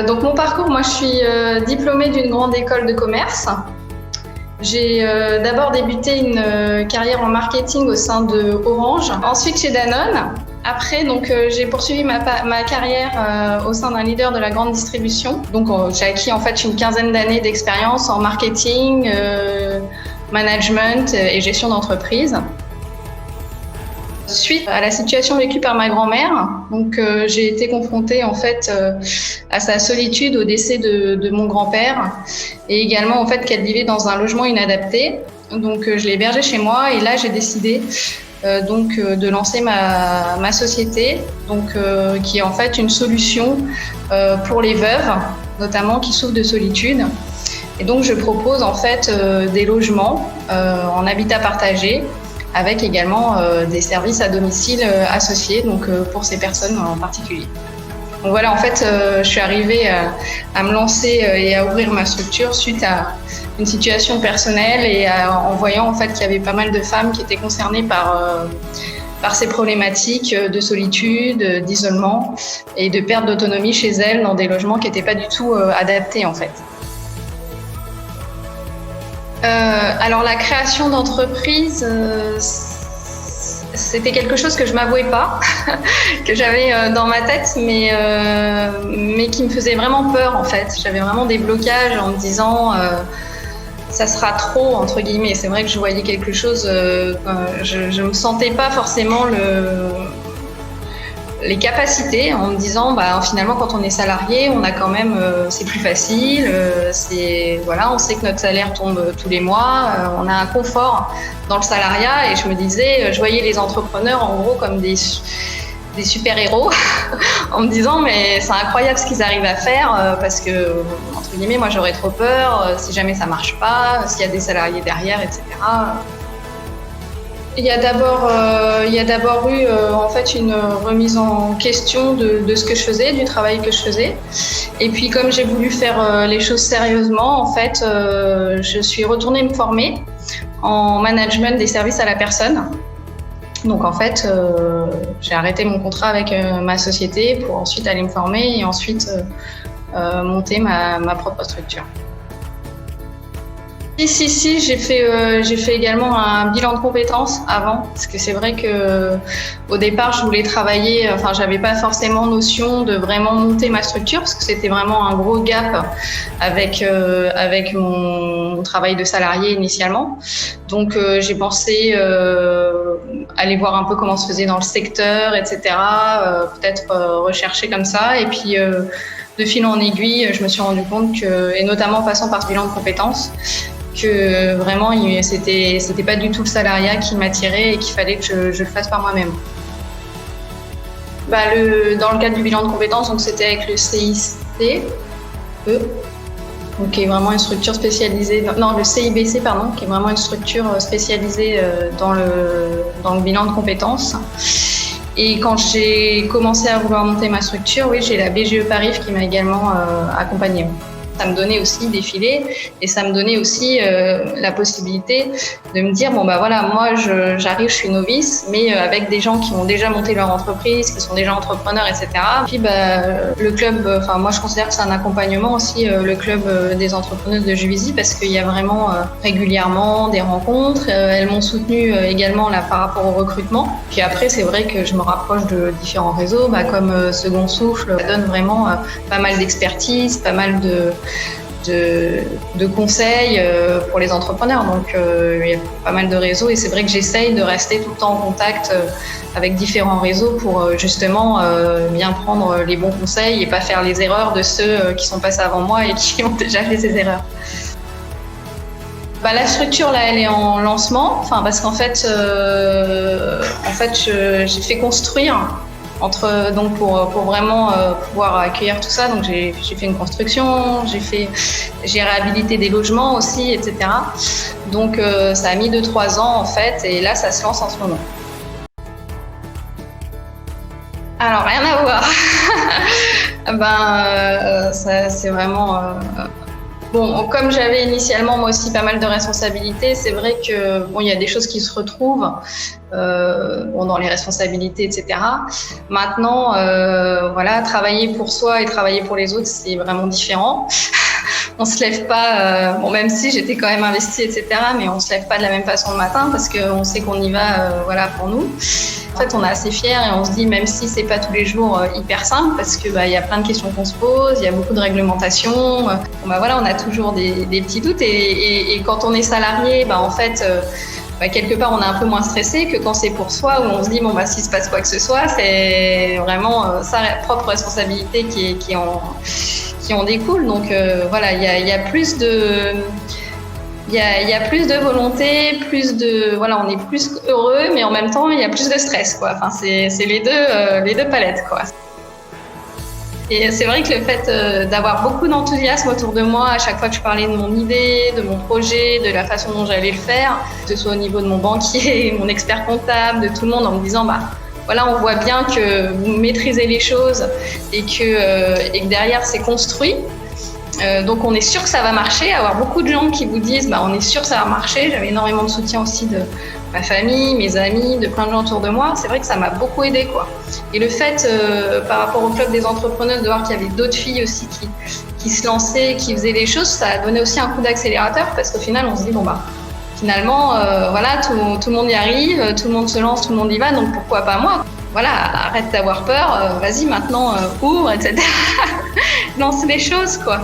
Donc mon parcours, moi je suis diplômée d'une grande école de commerce. J'ai d'abord débuté une carrière en marketing au sein de Orange, ensuite chez Danone. Après, donc, j'ai poursuivi ma carrière au sein d'un leader de la grande distribution. Donc, j'ai acquis en fait une quinzaine d'années d'expérience en marketing, management et gestion d'entreprise. Suite à la situation vécue par ma grand-mère, donc j'ai été confrontée en fait à sa solitude au décès de mon grand-père et également en fait qu'elle vivait dans un logement inadapté. Donc je l'ai hébergée chez moi et là j'ai décidé de lancer ma société, qui est en fait une solution pour les veuves, notamment qui souffrent de solitude. Et donc je propose en fait des logements en habitat partagé, avec également des services à domicile associés, donc pour ces personnes en particulier. Donc voilà, en fait, je suis arrivée à me lancer et à ouvrir ma structure suite à une situation personnelle et en voyant en fait qu'il y avait pas mal de femmes qui étaient concernées par ces problématiques de solitude, d'isolement et de perte d'autonomie chez elles dans des logements qui n'étaient pas du tout adaptés en fait. Alors la création d'entreprise, c'était quelque chose que je m'avouais pas, que j'avais dans ma tête, mais qui me faisait vraiment peur en fait. J'avais vraiment des blocages en me disant ça sera trop entre guillemets. C'est vrai que je voyais quelque chose, je me sentais pas forcément les capacités en me disant finalement quand on est salarié on a quand même c'est plus facile, on sait que notre salaire tombe tous les mois, on a un confort dans le salariat et je voyais les entrepreneurs en gros comme des super héros en me disant mais c'est incroyable ce qu'ils arrivent à faire parce que entre guillemets moi j'aurais trop peur si jamais ça marche pas, s'il y a des salariés derrière, etc. Il y a d'abord eu en fait une remise en question de ce que je faisais, du travail que je faisais. Et puis comme j'ai voulu faire les choses sérieusement, en fait, je suis retournée me former en management des services à la personne. Donc en fait, j'ai arrêté mon contrat avec ma société pour ensuite aller me former et ensuite monter ma propre structure. Si, j'ai fait également un bilan de compétences avant, parce que c'est vrai que au départ, je voulais travailler, j'avais pas forcément notion de vraiment monter ma structure, parce que c'était vraiment un gros gap avec mon travail de salarié initialement. Donc j'ai pensé aller voir un peu comment se faisait dans le secteur, etc. Peut-être rechercher comme ça, et puis de fil en aiguille, je me suis rendu compte et notamment en passant par ce bilan de compétences, que vraiment c'était pas du tout le salariat qui m'attirait et qu'il fallait que je le fasse par moi-même. Dans le cadre du bilan de compétences, donc c'était avec le CICE, donc qui est vraiment une structure spécialisée, le CIBC pardon, qui est vraiment une structure spécialisée dans le bilan de compétences. Et quand j'ai commencé à vouloir monter ma structure, oui, j'ai la BGE Paris qui m'a également accompagnée. Ça me donnait aussi des filets et ça me donnait aussi la possibilité de me dire moi j'arrive, je suis novice, mais avec des gens qui ont déjà monté leur entreprise, qui sont déjà entrepreneurs, etc. Puis le club, moi je considère que c'est un accompagnement aussi, le club des entrepreneuses de Juvisy, parce qu'il y a vraiment régulièrement des rencontres. Elles m'ont soutenue également là par rapport au recrutement. Puis après c'est vrai que je me rapproche de différents réseaux, comme Second Souffle, ça donne vraiment pas mal d'expertise, pas mal de conseils pour les entrepreneurs. Donc il y a pas mal de réseaux et c'est vrai que j'essaye de rester tout le temps en contact avec différents réseaux pour justement bien prendre les bons conseils et pas faire les erreurs de ceux qui sont passés avant moi et qui ont déjà fait ces erreurs. La structure là, elle est en lancement, parce qu'en fait, j'ai fait construire pour vraiment pouvoir accueillir tout ça. Donc j'ai fait une construction, j'ai réhabilité des logements aussi, etc. Donc ça a mis 2-3 ans en fait, et là ça se lance en ce moment. Alors rien à voir. Ça c'est vraiment Bon, comme j'avais initialement moi aussi pas mal de responsabilités, c'est vrai que bon, il y a des choses qui se retrouvent bon, dans les responsabilités, etc. Maintenant, voilà, travailler pour soi et travailler pour les autres, c'est vraiment différent. On se lève pas, bon, même si j'étais quand même investie, etc. Mais on se lève pas de la même façon le matin parce qu'on sait qu'on y va, voilà, pour nous. En fait, on est assez fiers et on se dit, même si c'est pas tous les jours hyper simple, parce que y a plein de questions qu'on se pose, il y a beaucoup de réglementations. Bon, voilà, on a toujours des petits doutes et quand on est salarié, en fait. Quelque part, on est un peu moins stressé que quand c'est pour soi, où on se dit, bon, s'il se passe quoi que ce soit, c'est vraiment sa propre responsabilité qui en découle. Donc, voilà, il y a plus de... Il y a plus de volonté, voilà, on est plus heureux, mais en même temps, il y a plus de stress, quoi. Enfin, c'est les deux palettes, quoi. Et c'est vrai que le fait d'avoir beaucoup d'enthousiasme autour de moi à chaque fois que je parlais de mon idée, de mon projet, de la façon dont j'allais le faire, que ce soit au niveau de mon banquier, mon expert comptable, de tout le monde, en me disant, voilà, on voit bien que vous maîtrisez les choses et que derrière, c'est construit. Donc on est sûr que ça va marcher, avoir beaucoup de gens qui vous disent on est sûr que ça va marcher. J'avais énormément de soutien aussi de ma famille, mes amis, de plein de gens autour de moi. C'est vrai que ça m'a beaucoup aidé, quoi. Et le fait par rapport au club des entrepreneuses de voir qu'il y avait d'autres filles aussi qui se lançaient, qui faisaient les choses, ça a donné aussi un coup d'accélérateur parce qu'au final on se dit finalement voilà, tout le monde y arrive, tout le monde se lance, tout le monde y va, donc pourquoi pas moi? Voilà, arrête d'avoir peur, vas-y maintenant ouvre, etc. Lance les choses, quoi.